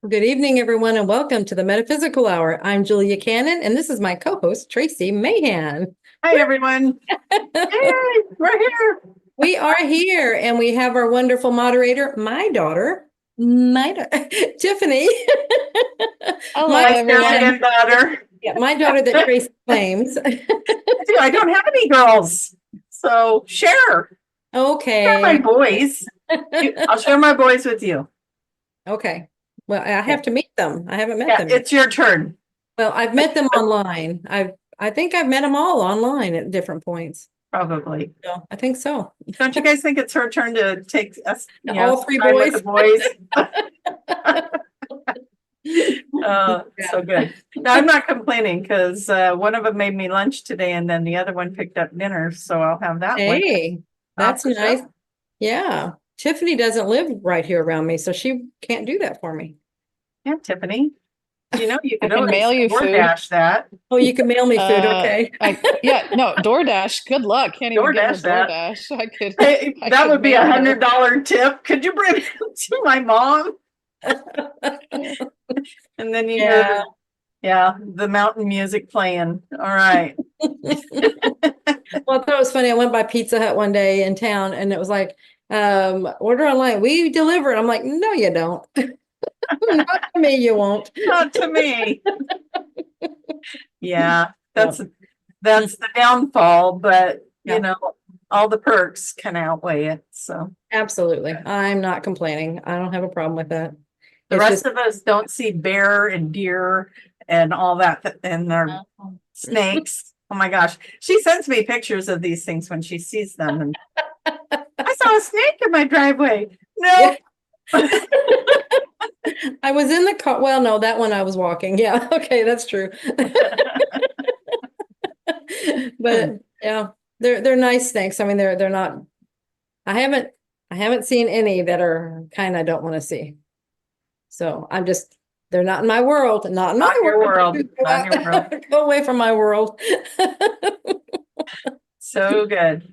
Good evening, everyone, and welcome to the Metaphysical Hour. I'm Julia Cannon, and this is my co-host, Tracie Mahan. Hi, everyone. Yay, we're here. We are here, and we have our wonderful moderator, my daughter, Tiffany. Hello, My everyone. daughter. Yeah, my daughter that Tracie claims. I don't have any girls, so share. Okay. Share my boys. I'll share my boys with you. Okay. Well, I have to meet them. I haven't met them yet. It's your turn. Well, I've met them online. I think I've met them all online at different points. Probably. So I think so. Don't you guys think it's her turn to take us? All three time boys. with the boys. So good. No, I'm not complaining because one of them made me lunch today, and then the other one picked up dinner. So I'll have that one. Hey, that's nice. Sure. Yeah. Tiffany doesn't live right here around me, so she can't do that for me. Yeah, Tiffany. You know, you can I can mail you food. DoorDash that. Oh, you can mail me food, okay. No, DoorDash. Good luck. Can't even get DoorDash that. DoorDash. I could. That would be $100 tip. Could you bring it to my mom? And then you hear, the mountain music playing. All right. Well, I thought it was funny. I went by Pizza Hut one day in town, and it was like, order online. We deliver it. I'm like, no, you don't. Not to me, you won't. Not to me. Yeah, that's the downfall, but you know, all the perks can outweigh it. So absolutely. I'm not complaining. I don't have a problem with that. The rest of us don't see bear and deer and all that and their snakes. Oh my gosh. She sends me pictures of these things when she sees them. And I saw a snake in my driveway. No. I was in the car. Well, no, that one I was walking. Yeah. Okay. That's true. But yeah, they're nice snakes. I mean, they're not, I haven't seen any that are kind I don't want to see. So they're not in my world, not in my world. Not in your world. Go away from my world. So good.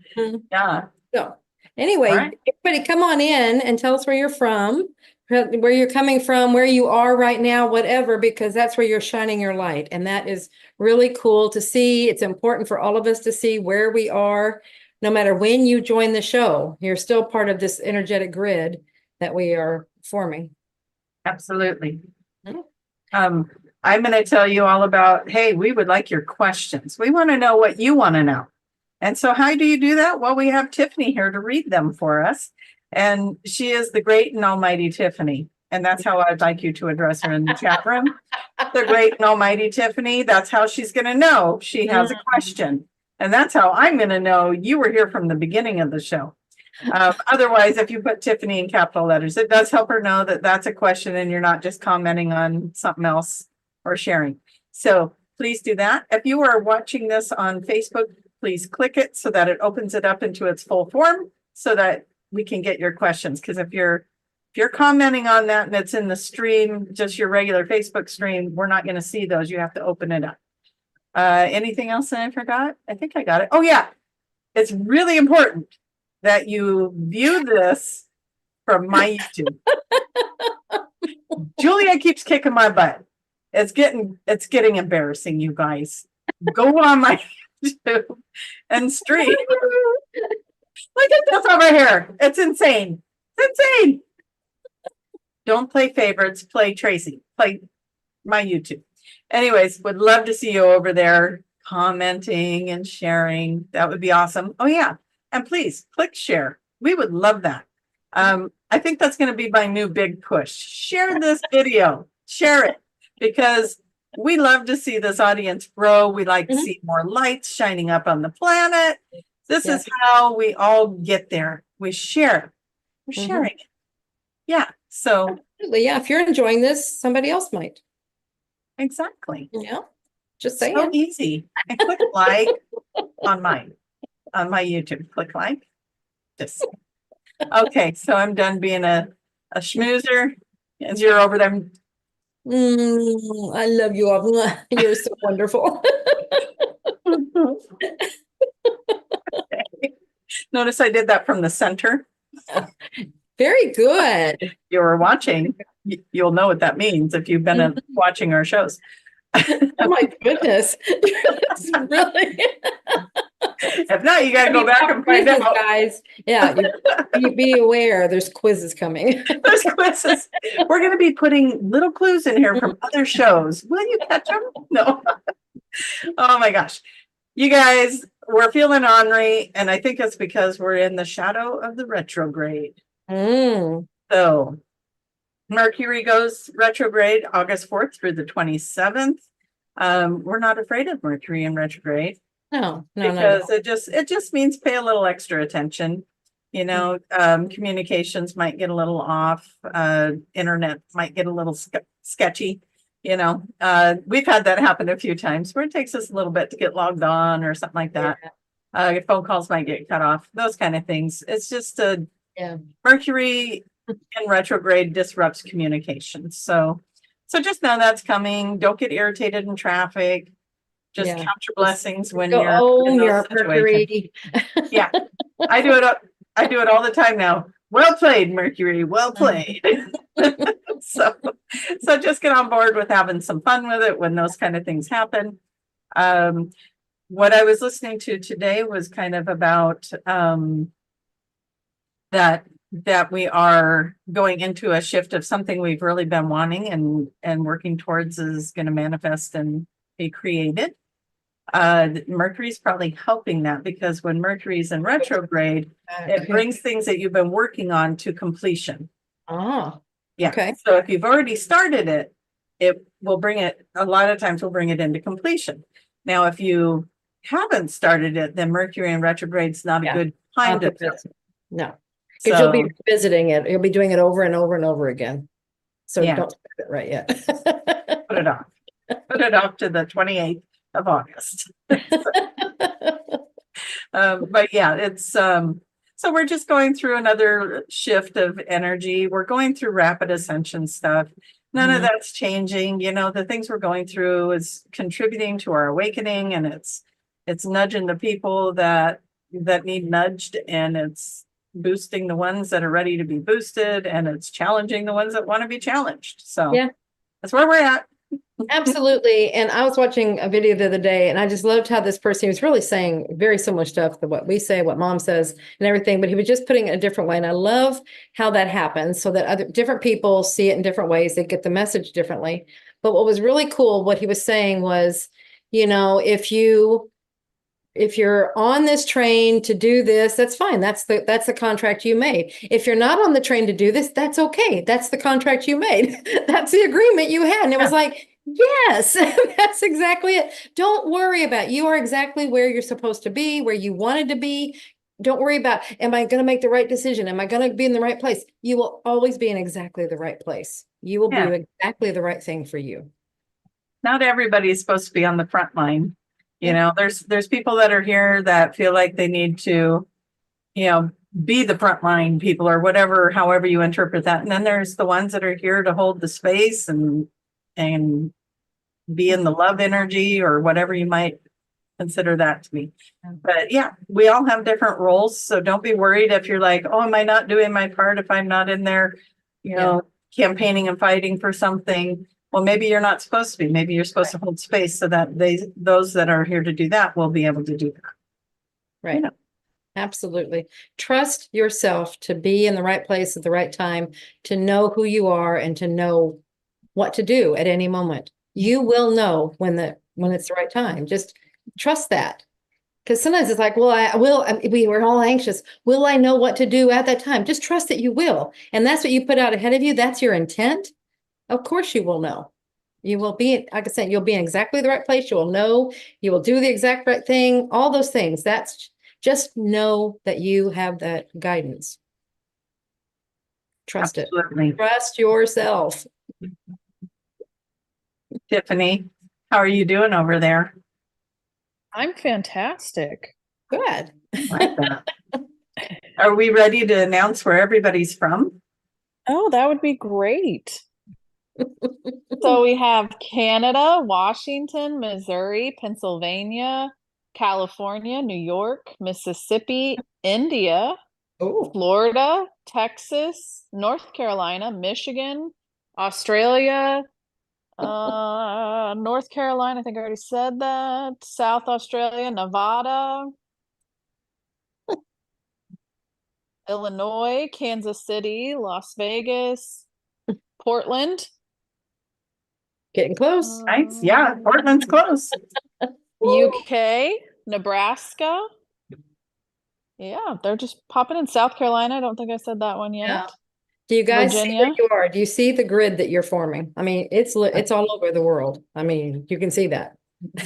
Yeah. So anyway, everybody come on in and tell us where you're from, where you're coming from, where you are right now, whatever, because that's where you're shining your light. And that is really cool to see. It's important for all of us to see where we are, no matter when you join the show. You're still part of this energetic grid that we are forming. Absolutely. I'm going to tell you all about, hey, we would like your questions. We want to know what you want to know. And so how do you do that? Well, we have Tiffany here to read them for us. And she is the great and almighty Tiffany. And that's how I'd like you to address her in the chat room. The great and almighty Tiffany. That's how she's going to know she has a question. And that's how I'm going to know you were here from the beginning of the show. Otherwise, if you put Tiffany in capital letters, it does help her know that that's a question and you're not just commenting on something else or sharing. So please do that. If you are watching this on Facebook, please click it so that it opens it up into its full form so that we can get your questions. Because if you're commenting on that and it's in the stream, just your regular Facebook stream, we're not going to see those. You have to open it up. Anything else that I forgot? I think I got it. Oh yeah, it's really important that you view this from my YouTube. Julia keeps kicking my butt. It's getting embarrassing, you guys. Go on my YouTube and stream. Look at this over here. It's insane. It's insane. Don't play favorites, play Tracie. Play my YouTube. Anyways, would love to see you over there commenting and sharing. That would be awesome. Oh yeah. And please click share. We would love that. I think that's going to be my new big push. Share this video. Share it because we love to see this audience grow. We like to see more lights shining up on the planet. This is how we all get there. We share. We're sharing it. Yeah. So yeah, if you're enjoying this, somebody else might. Exactly. Yeah. Just saying. So easy. And click like on my YouTube. Click like. Just okay. So I'm done being a schmoozer. As you're over there. I love you all. You're so wonderful. Okay. Notice I did that from the center. Very good. You were watching. you'll know what that means if you've been watching our shows. Oh my goodness. It's really. If not, you got to go back and find Quizzes, out. guys. Yeah, be aware. There's quizzes coming. There's quizzes. We're going to be putting little clues in here from other shows. Will you catch them? No. Oh my gosh. You guys, we're feeling ornery, and I think it's because we're in the shadow of the retrograde. So Mercury goes retrograde August 4th through the 27th. We're not afraid of Mercury in retrograde. No. Because it just means pay a little extra attention. You know, communications might get a little off. Internet might get a little sketchy. You know, we've had that happen a few times where it takes us a little bit to get logged on or something like that. Phone calls might get cut off, those kind of things. It's just Mercury in retrograde disrupts communication. So just know that's coming. Don't get irritated in traffic. Just count your blessings when you're in those Mercury. Yeah, I do it all the time now. Well played, Mercury. Well played. So just get on board with having some fun with it when those kind of things happen. What I was listening to today was kind of about that we are going into a shift of something we've really been wanting and working towards is going to manifest and be created. Mercury's probably helping that because when Mercury's in retrograde, it brings things that you've been working on to completion. Oh, yeah. Okay. So if you've already started it, it will bring it, a lot of times will bring it into completion. Now, if you haven't started it, then Mercury in retrograde's not a good time to do it. No, because you'll be visiting it. You'll be doing it over and over and over again. So don't start it right yet. Put it off. Put it off to the 28th of August. But yeah, it's so we're just going through another shift of energy. We're going through rapid ascension stuff. None of that's changing. You know, the things we're going through is contributing to our awakening, and it's nudging the people that need nudged, and it's boosting the ones that are ready to be boosted, and it's challenging the ones that want to be challenged. So that's where we're at. Absolutely. And I was watching a video the other day, and I just loved how this person was really saying very similar stuff to what we say, what mom says and everything, but he was just putting it a different way. And I love how that happens so that other different people see it in different ways. They get the message differently. But what was really cool, what he was saying was, you know, if you're on this train to do this, that's fine. That's the contract you made. If you're not on the train to do this, that's okay. That's the contract you made. That's the agreement you had. And it was like, yes, that's exactly it. Don't worry about it. You are exactly where you're supposed to be, where you wanted to be. Don't worry about, am I going to make the right decision? Am I going to be in the right place? You will always be in exactly the right place. You will do exactly the right thing for you. Not everybody is supposed to be on the front line. You know, there's people that are here that feel like they need to, you know, be the frontline people or whatever, however you interpret that. And then there's the ones that are here to hold the space and be in the love energy or whatever you might consider that to be. But yeah, we all have different roles. So don't be worried if you're like, oh, am I not doing my part if I'm not in there, you know, campaigning and fighting for something. Well, maybe you're not supposed to be. Maybe you're supposed to hold space so that those that are here to do that will be able to do that. Right. You know. Absolutely. Trust yourself to be in the right place at the right time, to know who you are and to know what to do at any moment. You will know when it's the right time. Just trust that. Because sometimes it's like, well, we were all anxious. Will I know what to do at that time? Just trust that you will. And that's what you put out ahead of you. That's your intent. Of course you will know. You will be, like I said, you'll be in exactly the right place. You will know, you will do the exact right thing, all those things. That's just know that you have that guidance. Trust Absolutely. it. Trust yourself. Tiffany, how are you doing over there? I'm fantastic. Good. Like that. Are we ready to announce where everybody's from? Oh, that would be great. So we have Canada, Washington, Missouri, Pennsylvania, California, New York, Mississippi, India, Florida, Texas, North Carolina, Michigan, Australia, North Carolina, I think I already said that. South Australia, Nevada, Illinois, Kansas City, Las Vegas, Portland, Getting close. Nice. Yeah, Portland's close. UK, Nebraska. Yeah, they're just popping in. South Carolina, I don't think I said that one Yeah. yet. Do you guys see where Virginia. you are? Do you see the grid that you're forming? I mean, it's all over the world. I mean, you can see that.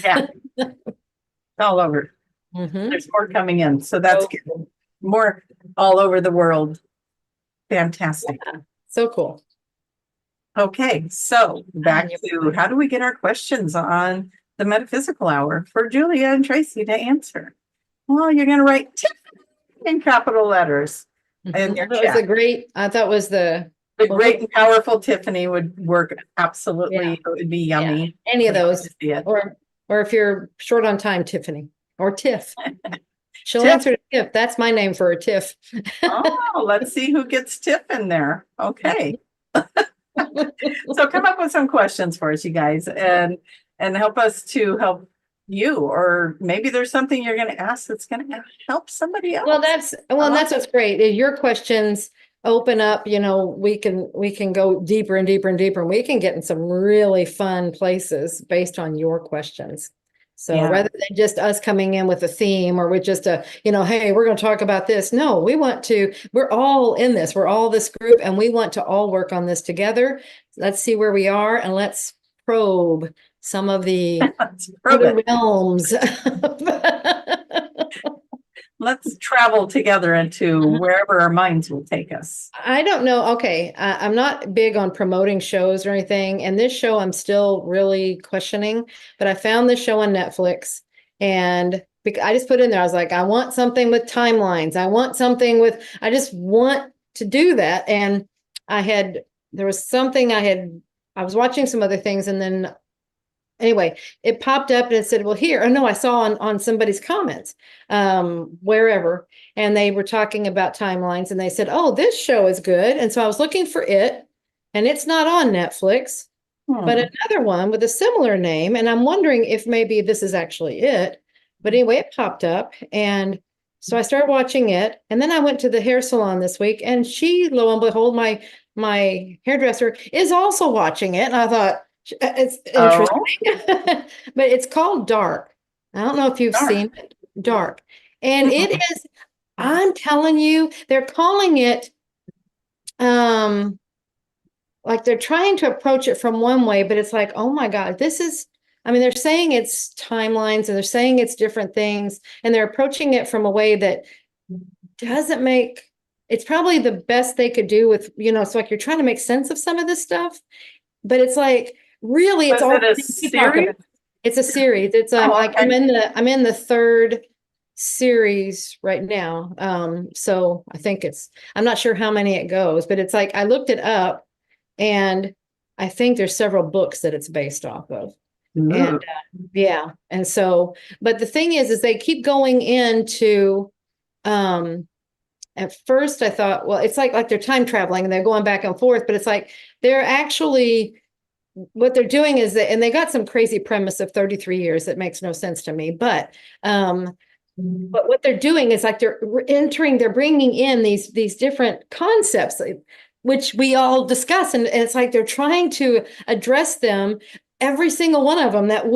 Yeah. All over. Mhm. There's more coming in. So that's good. More all over the world. Fantastic. So cool. Okay, so back to how do we get our questions on the metaphysical hour for Julia and Tracie to answer? Well, you're going to write in capital letters in your That was a chat. great, I thought was the great and powerful Tiffany would work absolutely. Yeah. It would be yummy. any of I'd love those, to see it. or if you're short on time, Tiffany or Tiff. She'll Tiff. answer Tiff. That's my name for a Tiff. Oh, let's see who gets Tiff in there. Okay. So come up with some questions for us, you guys, and help us to help you, or maybe there's something you're going to ask that's going to help somebody else. Well, that's what's great. Is your questions open up, we can go deeper and deeper and deeper, and we can get in some really fun places based on your questions. So rather than just us coming in with a theme or with just hey, we're going to talk about this. No, we're all in this. We're all this group, and we want to all work on this together. Let's see where we are, and let's probe some of the other realms. Let's travel together into wherever our minds will take us. I don't know. Okay. I'm not big on promoting shows or anything. And this show I'm still really questioning, but I found this show on Netflix, and I just put in there, I was like, I want something with timelines. I just want to do that. And there was something I was watching some other things, and then anyway, it popped up and it said, well, here, oh no, I saw on somebody's comments, wherever, and they were talking about timelines, and they said, oh, this show is good. And so I was looking for it, and it's not on Netflix, but another one with a similar name. And I'm wondering if maybe this is actually it. But anyway, it popped up. And so I started watching it. And then I went to the hair salon this week, and she, lo and behold, my hairdresser is also watching it. And I thought, it's interesting. But it's called Dark. I don't know if you've seen it. Dark. And it is, I'm telling you, they're calling it like they're trying to approach it from one way, but it's like, oh my God, they're saying it's timelines, and they're saying it's different things, and they're approaching it from a way that it's probably the best they could do with, it's like you're trying to make sense of some of this stuff, but it's like, really, it's all a series? It's a series. It's like I'm in the third series right now. So I think I'm not sure how many it goes, but it's like I looked it up, and I think there's several books that it's based off of. And and so, but the thing is they keep going into at first I thought, well, it's like they're time traveling and they're going back and forth, but it's like they're actually, what they're doing is that, and they got some crazy premise of 33 years that makes no sense to me, but what they're doing is like they're bringing in these different concepts, which we all discuss, and it's like they're trying to address them, every single one of them that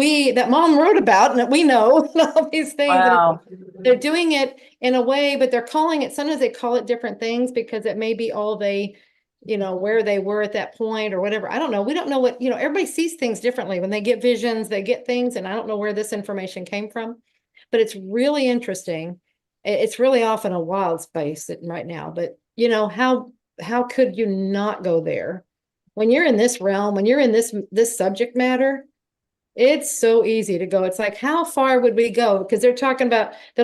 Mom wrote about and that we know, all these things. Wow. They're doing it in a way, but they're calling it, sometimes they call it different things because it may be all where they were at that point or whatever. I don't know. We don't know what, everybody sees things differently. When they get visions, they get things, and I don't know where this information came from, but it's really interesting. It's really off in a wild space right now, but how could you not go there? When you're in this realm, when you're in this subject matter, it's so easy to go. It's like, how far would we go? Because they're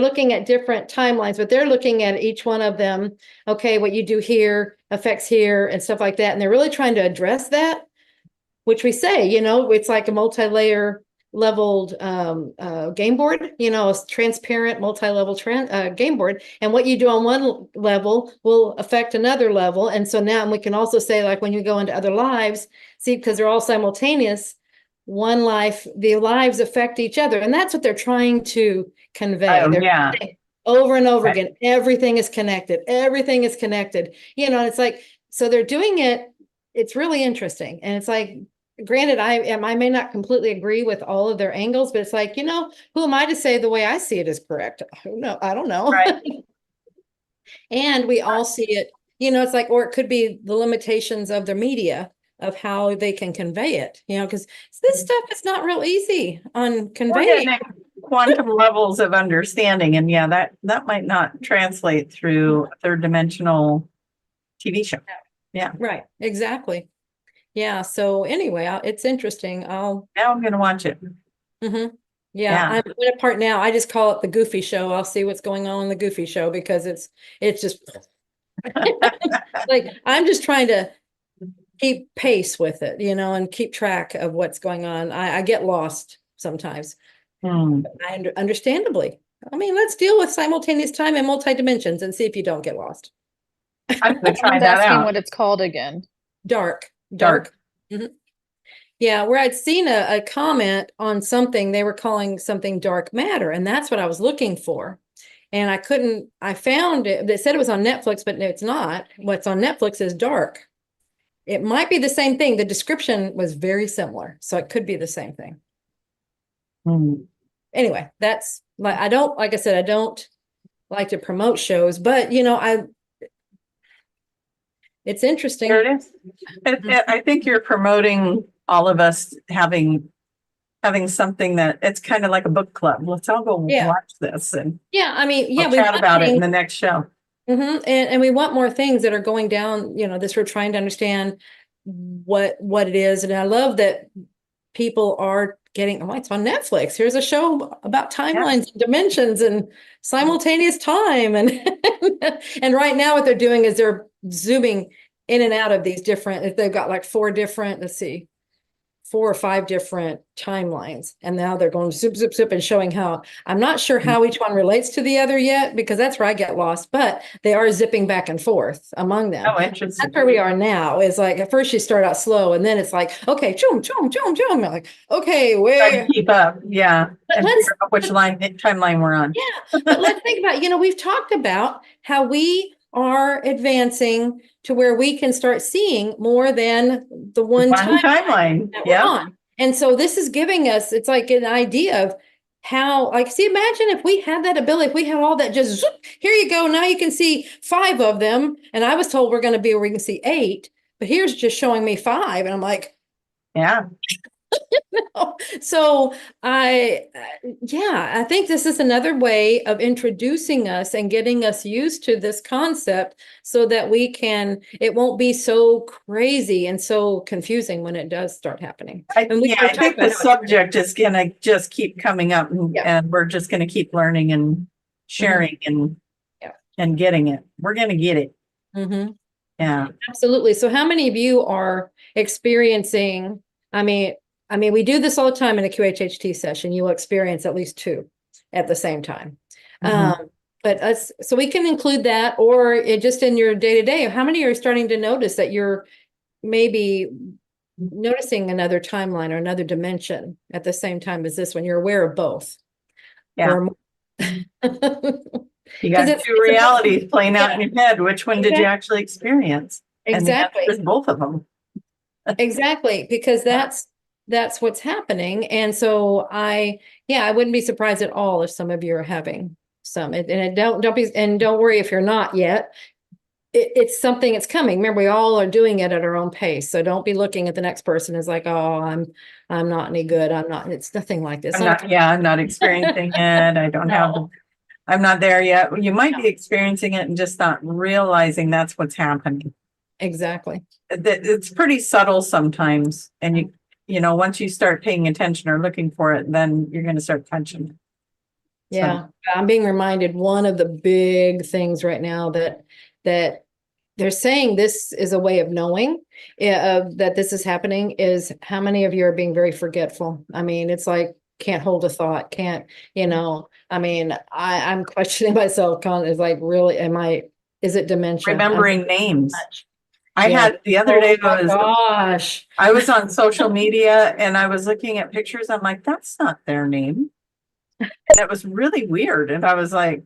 looking at different timelines, but they're looking at each one of them. Okay, what you do here affects here and stuff like that. And they're really trying to address that, which we say, it's like a multi-layer leveled game board, a transparent multi-level game board. And what you do on one level will affect another level. And so now we can also say, like, when you go into other lives, see, because they're all simultaneous, the lives affect each other. And that's what they're trying to convey. Yeah. Over and over again, everything is connected. Everything is connected. It's like, so they're doing it. It's really interesting. And it's like, granted, I may not completely agree with all of their angles, but it's like, who am I to say the way I see it is correct? No, I don't know. Right. And we all see it, it's like, or it could be the limitations of the media of how they can convey it, because this stuff is not real easy on conveying. Quantum levels of understanding. And yeah, that might not translate through a third dimensional TV show. Yeah. Right. Exactly. Yeah. So anyway, it's interesting. Now I'm going to watch it. Mm-hmm. Yeah. I'm in a part now. I just call it the Goofy Show. I'll see what's going on in the Goofy Show because it's just like, I'm just trying to keep pace with it, and keep track of what's going on. I get lost sometimes. Understandably. I mean, let's deal with simultaneous time and multi-dimensions and see if you don't get lost. I'm going to try that out. What it's called again. Dark. Mm-hmm. Yeah, where I'd seen a comment on something, they were calling something dark matter, and that's what I was looking for. And I found it, they said it was on Netflix, but no, it's not. What's on Netflix is dark. It might be the same thing. The description was very similar, so it could be the same thing. Anyway, that's like, like I said, I don't like to promote shows, but it's interesting. There it is. I think you're promoting all of us having something that it's kind of like a book club. Let's all go watch this and we'll chat about it in the next show. Mm-hmm. And we want more things that are going down, this we're trying to understand what it is. And I love that people are getting, it's on Netflix. Here's a show about timelines, and dimensions, and simultaneous time. And and right now what they're doing is they're zooming in and out of these different, they've got like 4 or 5 different timelines. And now they're going zip, zip, zip and showing how, I'm not sure how each one relates to the other yet, because that's where I get lost, but they are zipping back and forth among them. Oh, interesting. That's where we are now. Is like, at first you start out slow and then it's like, okay, choom, choom, choom, choom. Like, okay, where keep up. Yeah. And figure out which timeline we're on. Yeah. But let's think about, we've talked about how we are advancing to where we can start seeing more than the one timeline. Yeah. And so this is giving us, it's like an idea of how, like, see, imagine if we had that ability, if we had all that, just zoop, here you go. Now you can see 5 of them. And I was told we're going to be where we can see 8, but here's just showing me 5. And I'm like, yeah. So I think this is another way of introducing us and getting us used to this concept so that it won't be so crazy and so confusing when it does start happening. I think the subject is going to just keep coming up and we're just going to keep learning and sharing and getting it. We're going to get it. Mm-hmm. Yeah, absolutely. So how many of you are experiencing, I mean, we do this all the time in a QHHT session. You will experience at least 2 at the same time. Mm-hmm. So we can include that, or just in your day-to-day. How many are starting to notice that you're maybe noticing another timeline or another dimension at the same time as this one? You're aware of both. Yeah. You got 2 realities playing out in your head. Which one did you actually experience? Exactly. There's both of them. Exactly, because that's what's happening. And so I wouldn't be surprised at all if some of you are having some, and don't worry if you're not yet. It's something that's coming. Remember, we all are doing it at our own pace. So don't be looking at the next person as like, oh, I'm not any good. It's nothing like this. I'm not experiencing it. I don't have, I'm not there yet. You might be experiencing it and just not realizing that's what's happening. Exactly. It's pretty subtle sometimes. And once you start paying attention or looking for it, then you're going to start touching it. Yeah. So. I'm being reminded one of the big things right now that they're saying this is a way of knowing that this is happening is how many of you are being very forgetful. I mean, it's like can't hold a thought, can't, I mean, I'm questioning myself, is like, really, is it dementia? Remembering names. I Yeah. had the other day, Oh my gosh. I was on social media and I was looking at pictures. I'm like, that's not their name. And it was really weird. And I was like,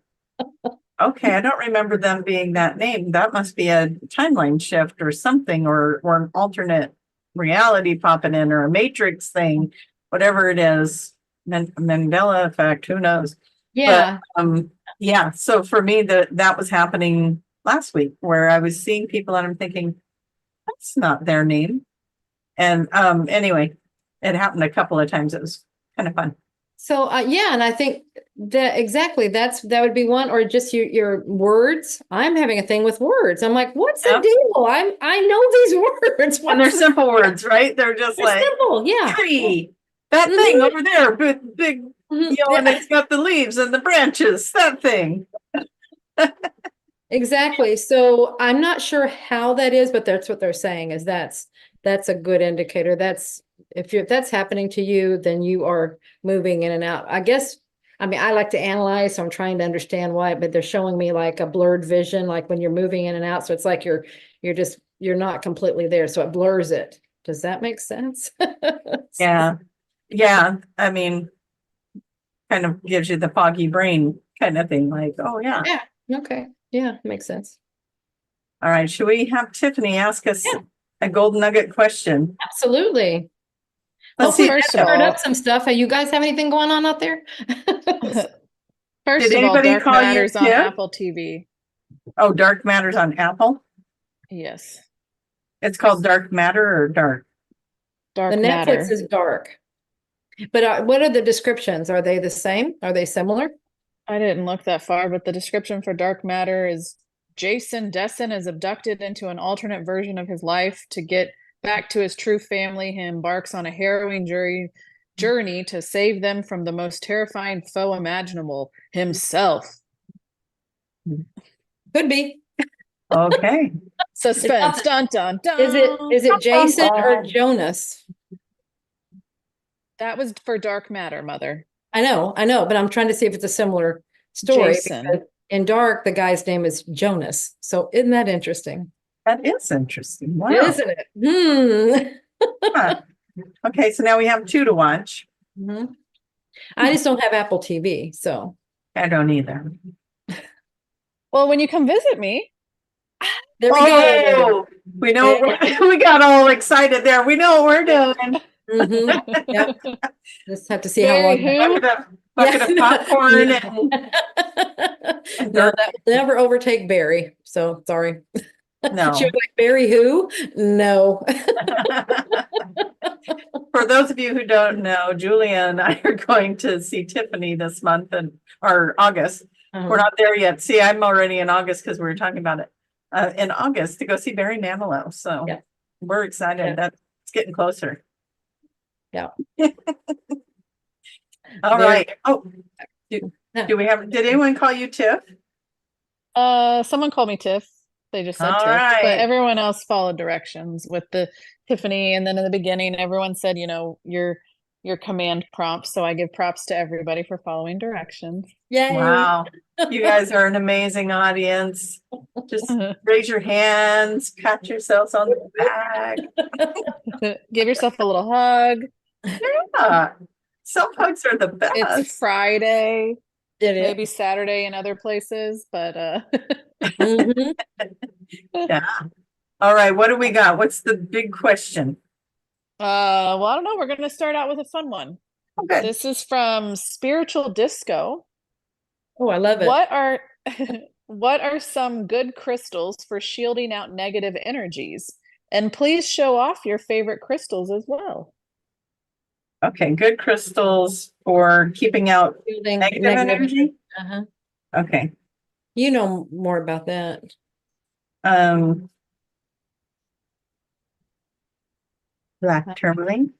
okay, I don't remember them being that name. That must be a timeline shift or something, or an alternate reality popping in, or a matrix thing, whatever it is. Mandela effect, who knows? Yeah. But, yeah. So for me, that was happening last week, where I was seeing people and I'm thinking, that's not their name. And anyway, it happened a couple of times. It was kind of fun. So, yeah, and I think that exactly that would be one, or just your words. I'm having a thing with words. I'm like, what's the deal? I know these words. And they're simple words, right? They're just They're like simple, yeah. tree, that thing over there, big, and it's got the leaves and the branches, that thing. Exactly. So I'm not sure how that is, but that's what they're saying, is that's a good indicator. If that's happening to you, then you are moving in and out. I guess, I mean, I like to analyze, so I'm trying to understand why, but they're showing me like a blurred vision, like when you're moving in and out. So it's like you're not completely there. So it blurs it. Does that make sense? Yeah. Yeah. I mean, kind of gives you the foggy brain kind of thing. Like, oh yeah. Yeah. Okay. Yeah. Makes sense. All right. Should we have Tiffany ask us a gold nugget question? Absolutely. Let's see. First of Stirred all, up some stuff. Hey, you guys have anything going on out there? First Did of all, anybody Dark call you Matters on Tiff? Apple TV. Oh, Dark Matters on Apple. Yes. It's called Dark Matter or Dark? Dark The Matter. Netflix is dark. But what are the descriptions? Are they the same? Are they similar? I didn't look that far, but the description for Dark Matter is Jason Dessen is abducted into an alternate version of his life to get back to his true family. He embarks on a harrowing journey to save them from the most terrifying foe imaginable, himself. Could be. Okay. Suspense. Dun dun dun. Is it Jason or Jonas? That was for Dark Matter, Mother. I know, but I'm trying to see if it's a similar story. Jason. In Dark, the guy's name is Jonas. So isn't that interesting? That is interesting. Wow. Isn't it? Huh. Okay, so now we have 2 to watch. I just don't have Apple TV, so. I don't either. Well, when you come visit me. There we go. We know, we got all excited there. We know what we're doing. Yep. Just have to see Very how long. Bucket of popcorn. No, that will never overtake Barry. So sorry. No. She was like, Barry who? No. For those of you who don't know, Julia and I are going to see Tiffany this month or August. We're not there yet. See, I'm already in August because we were talking about it in August to go see Barry Manilow. So we're excited. That's getting closer. Yeah. All right. Oh, do we have? Did anyone call you Tiff? Someone called me Tiff. They just said All Tiff, right. but everyone else followed directions with the Tiffany. And then in the beginning, everyone said, your command prompts. So I give props to everybody for following directions. Yay. Wow. You guys are an amazing audience. Just raise your hands, pat yourselves on the back. Give yourself a little hug. Yeah. Self hugs are the best. It's Friday. Maybe Saturday in other places, but yeah. All right. What do we got? What's the big question? Well, I don't know. We're gonna start out with a fun one. Okay. This is from Spiritual Disco. Oh, I love it. What are some good crystals for shielding out negative energies? And please show off your favorite crystals as well. Okay, good crystals for keeping out negative energy. Okay. You know more about that. Black tourmaline.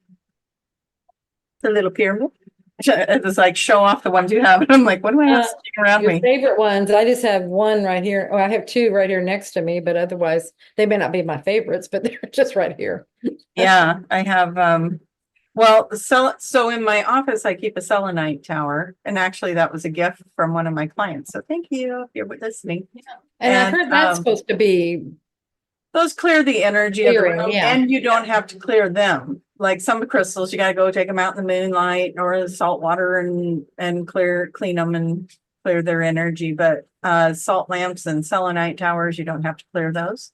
The little pyramid. It was like show off the ones you have. And I'm like, what do I have sitting around Your me? favorite ones. I just have one right here. Oh, I have 2 right here next to me, but otherwise they may not be my favorites, but they're just right here. Yeah, I have Well, so in my office, I keep a selenite tower, and actually that was a gift from one of my clients. So thank you if you're listening. And I And, heard that's supposed to be Those clear the energy of the clearing, room, yeah. and you don't have to clear them. Like some crystals, you got to go take them out in the moonlight or the salt water and clean them and clear their energy. But salt lamps and selenite towers, you don't have to clear those.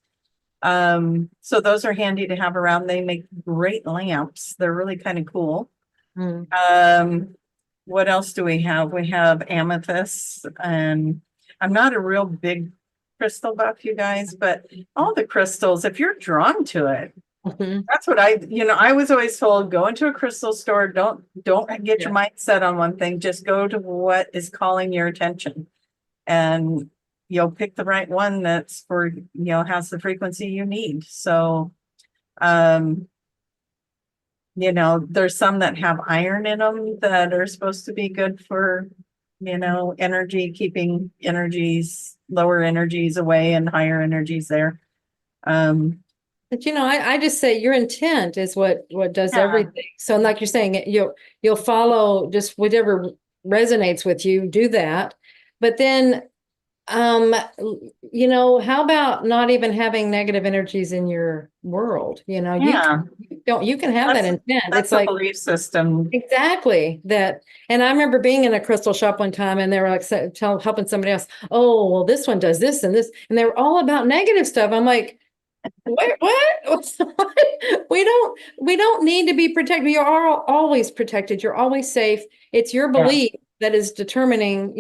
So those are handy to have around. They make great lamps. They're really kind of cool. What else do we have? We have amethyst, and I'm not a real big crystal buff, you guys, but all the crystals, if you're drawn to it, that's what I was always told, go into a crystal store, don't get your mind set on one thing, just go to what is calling your attention, and you'll pick the right one that's for, has the frequency you need. So, there's some that have iron in them that are supposed to be good for, energy, keeping lower energies away and higher energies there. But I just say your intent is what does everything. So like you're saying, you'll follow just whatever resonates with you, do that. But then how about not even having negative energies in your world? You can have that intent. That's it's like a belief system. Exactly that. And I remember being in a crystal shop one time, and they were like helping somebody else. Oh, well, this one does this and this, and they were all about negative stuff. I'm like, what? We don't need to be protected. You are always protected. You're always safe. It's your belief that is determining,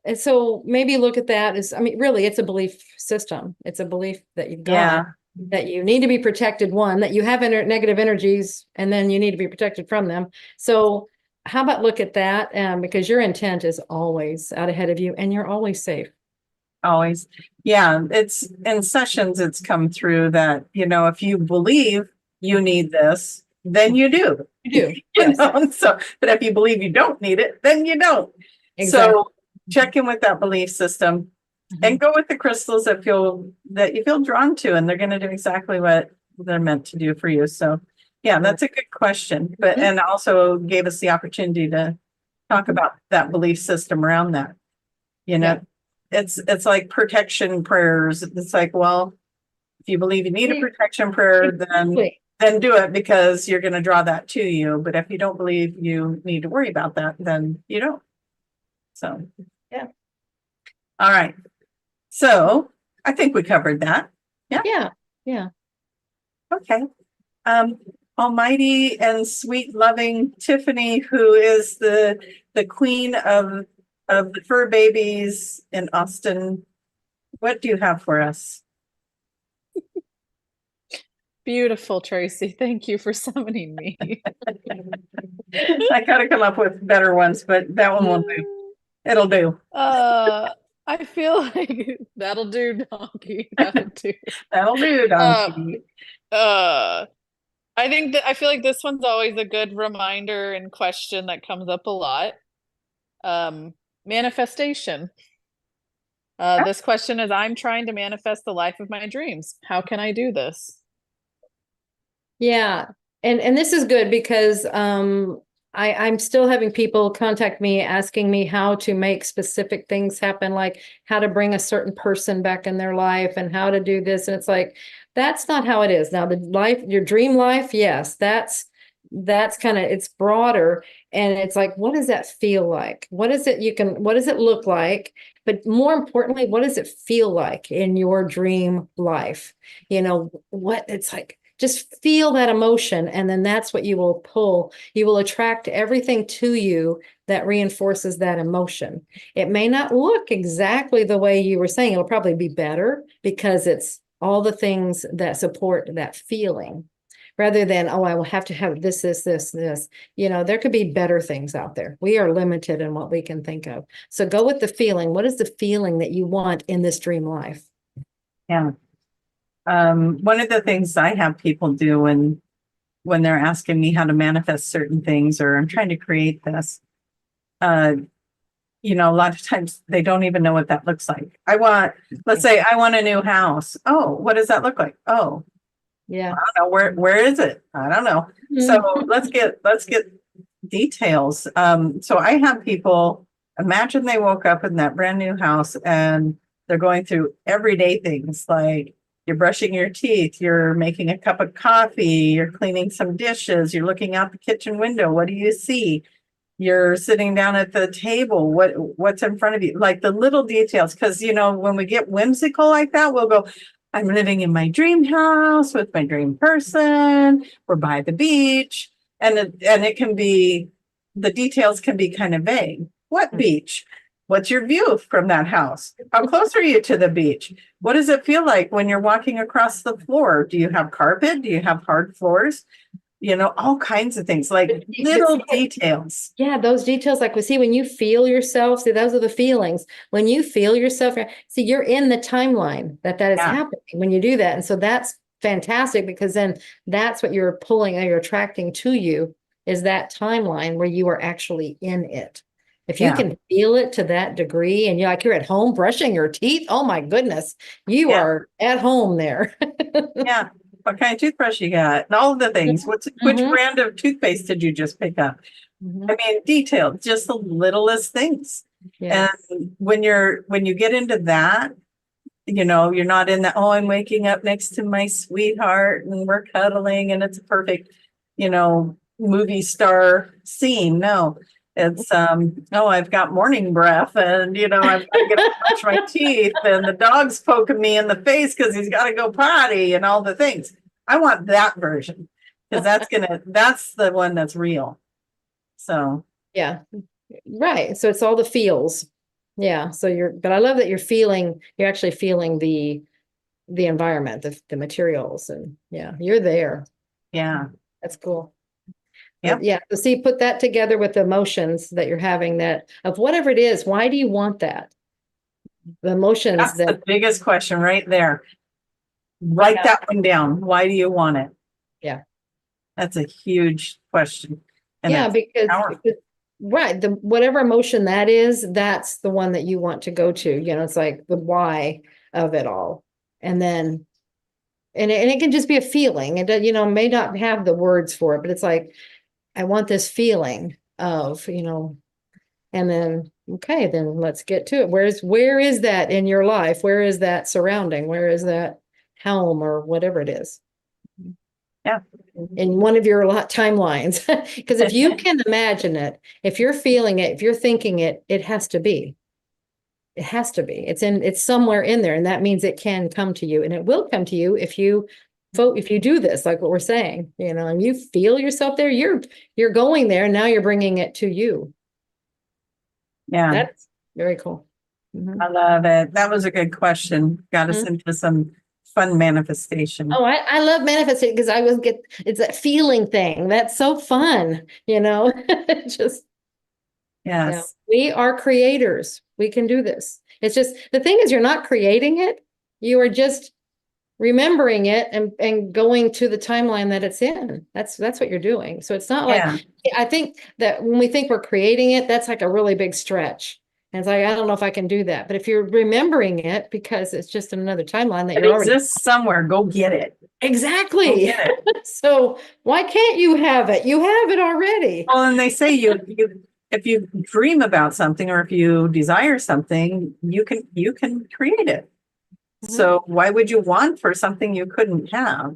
and so maybe look at that as, really, it's a belief system. It's a belief that you've got that you need to be protected. One, that you have negative energies, and then you need to be protected from them. So how about look at that? Because your intent is always out ahead of you, and you're always safe. Always. Yeah. It's in sessions, it's come through that, if you believe you need this, then you do. You do. Yes. So, but if you believe you don't need it, then you don't. Exactly. So check in with that belief system and go with the crystals that you feel drawn to, and they're going to do exactly what they're meant to do for you. So yeah, that's a good question. But, and also gave us the opportunity to talk about that belief system around that, It's like protection prayers. It's like, well, if you believe you need a protection prayer, then do it, because you're going to draw that to you. But if you don't believe you need to worry about that, then you don't. So, yeah. All right. So I think we covered that. Yeah. Yeah. Okay. Almighty and sweet, loving Tiffany, who is the queen of the fur babies in Austin. What do you have for us? Beautiful, Tracie. Thank you for summoning me. I gotta come up with better ones, but that one will do. It'll do. I feel like that'll do, donkey. That'll do. That'll do, donkey. I feel like this one's always a good reminder and question that comes up a lot. Manifestation. This question is, I'm trying to manifest the life of my dreams. How can I do this? Yeah. And this is good because I'm still having people contact me asking me how to make specific things happen, like how to bring a certain person back in their life and how to do this. And it's like, that's not how it is. Now, your dream life, yes, that's kind of, it's broader. And it's like, what does that feel like? What does it look like? But more importantly, what does it feel like in your dream life? What it's like. Just feel that emotion, and then that's what you will pull. You will attract everything to you that reinforces that emotion. It may not look exactly the way you were saying. It'll probably be better because it's all the things that support that feeling, rather than, oh, I will have to have this. There could be better things out there. We are limited in what we can think of. So go with the feeling. What is the feeling that you want in this dream life? Yeah. One of the things I have people do when they're asking me how to manifest certain things, or I'm trying to create this, a lot of times they don't even know what that looks like. Let's say I want a new house. Oh, what does that look like? Oh, Yeah. I don't know where is it? I don't know. So let's get details. So I have people imagine they woke up in that brand new house and they're going through everyday things like you're brushing your teeth, you're making a cup of coffee, you're cleaning some dishes, you're looking out the kitchen window. What do you see? You're sitting down at the table. What's in front of you? Like the little details. Because, you know, when we get whimsical like that, we'll go, I'm living in my dream house with my dream person. We're by the beach. And it can be, the details can be kind of vague. What beach? What's your view from that house? How close are you to the beach? What does it feel like when you're walking across the floor? Do you have carpet? Do you have hard floors? You know, all kinds of things, like little details. Yeah, those details, like we see when you feel yourself, see, those are the feelings. When you feel yourself, see, you're in the timeline that is happening when you do that. And so that's fantastic because then that's what you're pulling or you're attracting to you is that timeline where you are actually in it. If you can feel it to that degree and you're like you're at home brushing your teeth, oh my goodness, you are at home there. Yeah. What kind of toothbrush you got? And all of the things. Which brand of toothpaste did you just pick up? I mean, detailed, just the littlest things. And when you get into that, you know, you're not in the, oh, I'm waking up next to my sweetheart and we're cuddling and it's a perfect, you know, movie star scene. No, it's, oh, I've got morning breath and, you know, I've got to get up and brush my teeth and the dog's poking me in the face because he's got to go potty and all the things. I want that version because that's the one that's real. So. Yeah. Right. So it's all the feels. Yeah. So but I love that you're actually feeling the environment, the materials and you're there. Yeah. That's cool. Yep. Yeah. So see, put that together with the emotions that you're having that of whatever it is. Why do you want that? The emotions That's the biggest question right there. Write that one down. Why do you want it? Yeah. That's a huge question. And because right, whatever emotion that is, that's the one that you want to go to. You know, it's like the why of it all. And then and it can just be a feeling. It, you know, may not have the words for it, but it's like, I want this feeling of, you know, and then, okay, then let's get to it. Where is that in your life? Where is that surrounding? Where is that home or whatever it is? Yeah. In one of your timelines. Because if you can imagine it, if you're feeling it, if you're thinking it, it has to be. It has to be. It's somewhere in there. And that means it can come to you. And it will come to you if you do this, like what we're saying, you know, and you feel yourself there, you're going there. And now you're bringing it to you. Yeah. That's very cool. I love it. That was a good question. Got us into some fun manifestation. Oh, I love manifesting because it's that feeling thing. That's so fun, you know, just. Yes. We are creators. We can do this. It's just, the thing is, you're not creating it. You are just remembering it and going to the timeline that it's in. That's what you're doing. So it's not like, I think that when we think we're creating it, that's like a really big stretch. And it's like, I don't know if I can do that. But if you're remembering it because it's just another timeline that you're already. It exists somewhere. Go get it. Exactly. Go get it. So why can't you have it? You have it already. Well, and they say if you dream about something or if you desire something, you can create it. So why would you want for something you couldn't have?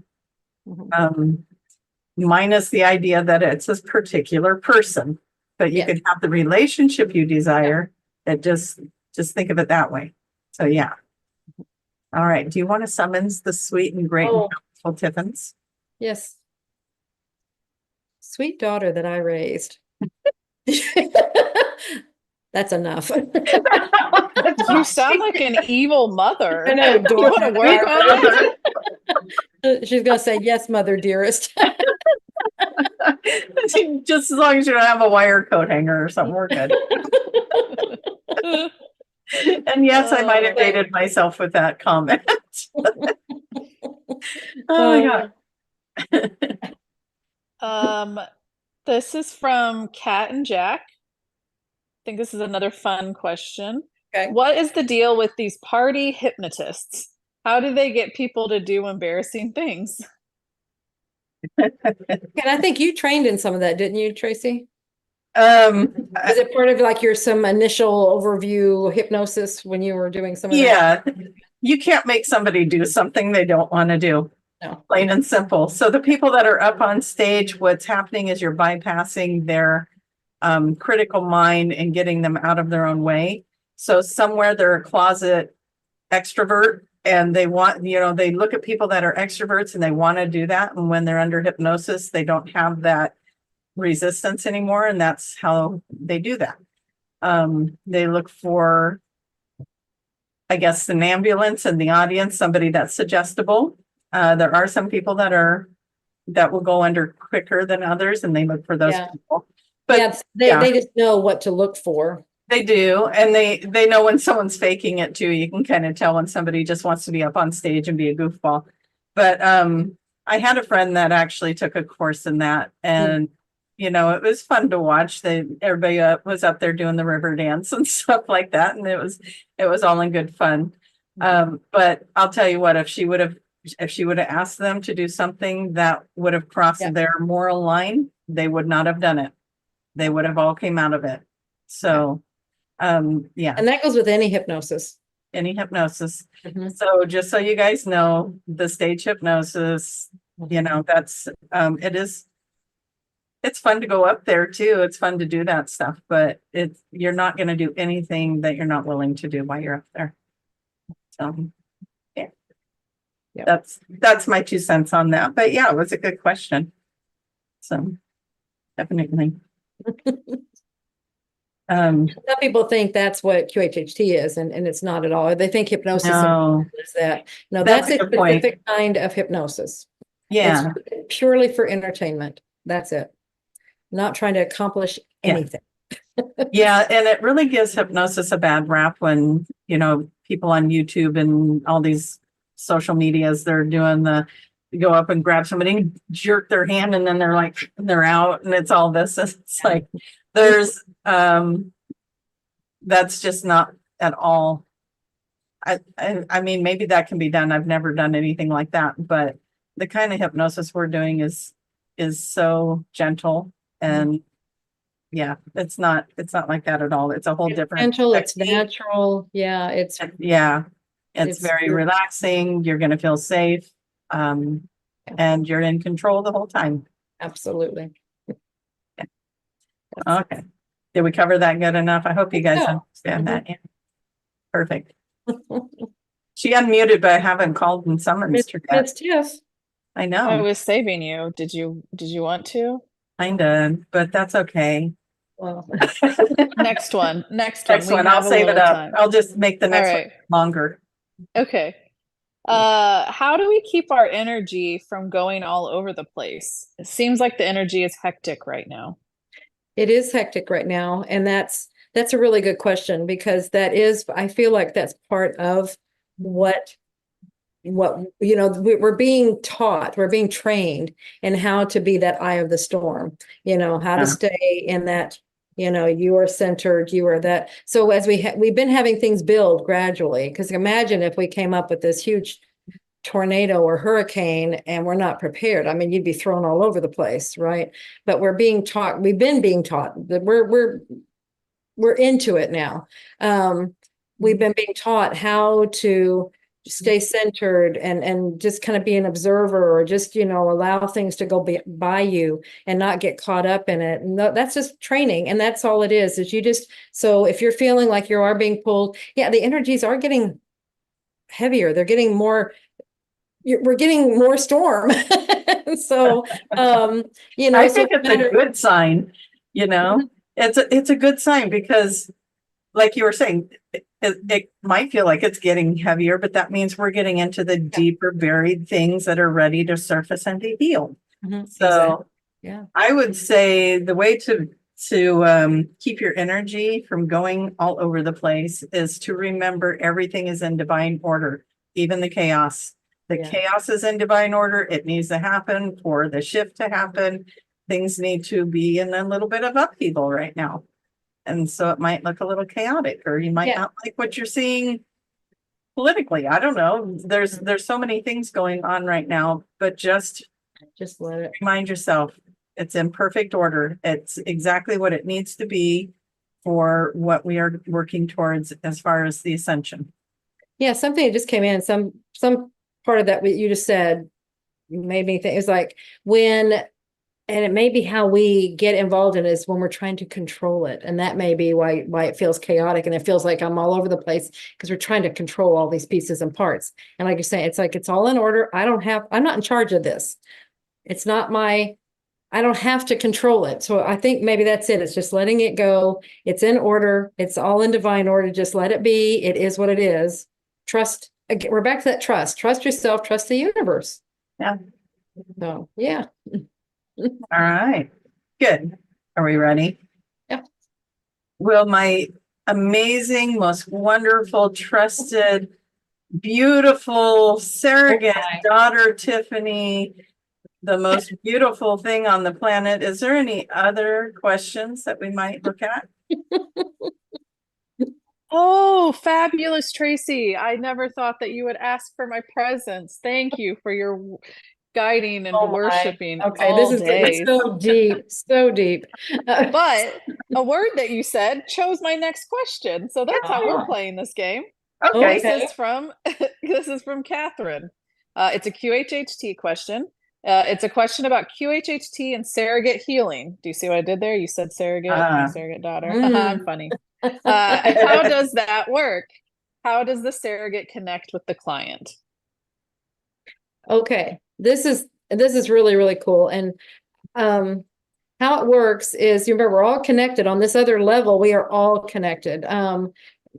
Minus the idea that it's a particular person, but you could have the relationship you desire. That just think of it that way. So yeah. All right. Do you want to summons the sweet and great and powerful Tiffins? Yes. Sweet daughter that I raised. That's enough. You sound like an evil mother. I know. Do you want to work on it? She's gonna say yes, mother dearest. Just as long as you don't have a wire coat hanger or something, we're good. And yes, I might have dated myself with that comment. Oh my God. This is from Kat and Jack. I think this is another fun question. Okay. What is the deal with these party hypnotists? How do they get people to do embarrassing things? And I think you trained in some of that, didn't you, Tracie? Um, Is it part of like your some initial overview hypnosis when you were doing some of that? yeah, you can't make somebody do something they don't want to do. No. Plain and simple. So the people that are up on stage, what's happening is you're bypassing their critical mind and getting them out of their own way. So somewhere they're a closet extrovert and they want, they look at people that are extroverts and they want to do that. And when they're under hypnosis, they don't have that resistance anymore. And that's how they do that. They look for, I guess, an ambulance in the audience, somebody that's suggestible. There are some people that will go under quicker than others, and they look for those people. But they just know what to look for. They do, and they know when someone's faking it too. You can kind of tell when somebody just wants to be up on stage and be a goofball. But I had a friend that actually took a course in that, and it was fun to watch. Everybody was up there doing the river dance and stuff like that, and it was all in good fun. But I'll tell you what, if she would have asked them to do something that would have crossed their moral line, they would not have done it. They would have all came out of it. So, And that goes with any hypnosis. So just so you guys know, the stage hypnosis, that's, it's fun to go up there too. It's fun to do that stuff, but you're not going to do anything that you're not willing to do while you're up there. So, that's my 2 cents on that. But yeah, it was a good question. So definitely. Some people think that's what QHHT is, and it's not at all. They think hypnosis is that. No, that's a specific kind of hypnosis. Yeah. It's purely for entertainment. That's it. Not trying to accomplish anything. Yeah, and it really gives hypnosis a bad rap when, people on YouTube and all these social medias, they're doing go up and grab somebody and jerk their hand, and then they're out, and it's all this. It's like there's that's just not at all. I mean, maybe that can be done. I've never done anything like that, but the kind of hypnosis we're doing is so gentle, and it's not like that at all. It's a whole different gentle, it's natural. It's very relaxing. You're going to feel safe. And you're in control the whole time. Absolutely. Okay. Did we cover that good enough? I hope you guys understand that. Yeah. Perfect. She unmuted, but I haven't called and summoned her yet. It's Tiff. I know. I was saving you. Did you want to? Kinda, but that's okay. Well, next one. I'll save it up. Time. I'll just make the next one longer. Okay. How do we keep our energy from going all over the place? It seems like the energy is hectic right now. It is hectic right now, and that's a really good question, because I feel like that's part of what we're being taught, we're being trained in how to be that eye of the storm, how to stay in that, you are centered, you are that. So as we've been having things build gradually, because imagine if we came up with this huge tornado or hurricane and we're not prepared. I mean, you'd be thrown all over the place, right? But we've been being taught that we're into it now. We've been being taught how to stay centered and just kind of be an observer, or just, allow things to go by you and not get caught up in it. And that's just training. And that's all it is so if you're feeling like you are being pulled, the energies are getting heavier. They're getting more, we're getting more storm. So, I think it's a good sign, it's a good sign, because like you were saying, it might feel like it's getting heavier, but that means we're getting into the deeper buried things that are ready to surface and be healed. So I would say the way to keep your energy from going all over the place is to remember everything is in divine order, even the chaos. The chaos is in divine order. It needs to happen for the shift to happen. Things need to be in a little bit of upheaval right now. And so it might look a little chaotic, or you might not like what you're seeing politically. I don't know. There's so many things going on right now, but just Just let it. Remind yourself, it's in perfect order. It's exactly what it needs to be for what we are working towards as far as the ascension. Yeah, something that just came in, some part of that what you just said made me think, it's like when, and it may be how we get involved in it is when we're trying to control it. And that may be why it feels chaotic and it feels like I'm all over the place because we're trying to control all these pieces and parts. And like you're saying, it's like, it's all in order. I'm not in charge of this. It's not I don't have to control it. So I think maybe that's it. It's just letting it go. It's in order. It's all in divine order. Just let it be. It is what it is. Trust. Again, we're back to that trust. Trust yourself. Trust the universe. Yeah. So, yeah. All right. Good. Are we ready? Yeah. Will my amazing, most wonderful, trusted, beautiful surrogate daughter, Tiffany, the most beautiful thing on the planet. Is there any other questions that we might look at? Oh, fabulous, Tracie. I never thought that you would ask for my presence. Thank you for your guiding and worshiping Okay, all this is day. so deep, so deep. But a word that you said chose my next question. So that's how we're playing this game. Okay. This is from this is from Catherine. It's a QHHT question. It's a question about QHHT and surrogate healing. Do you see what I did there? You said surrogate, my surrogate daughter. I'm funny. How does that work? How does the surrogate connect with the client? Okay, this is really, really cool. And how it works is, you remember, we're all connected on this other level. We are all connected.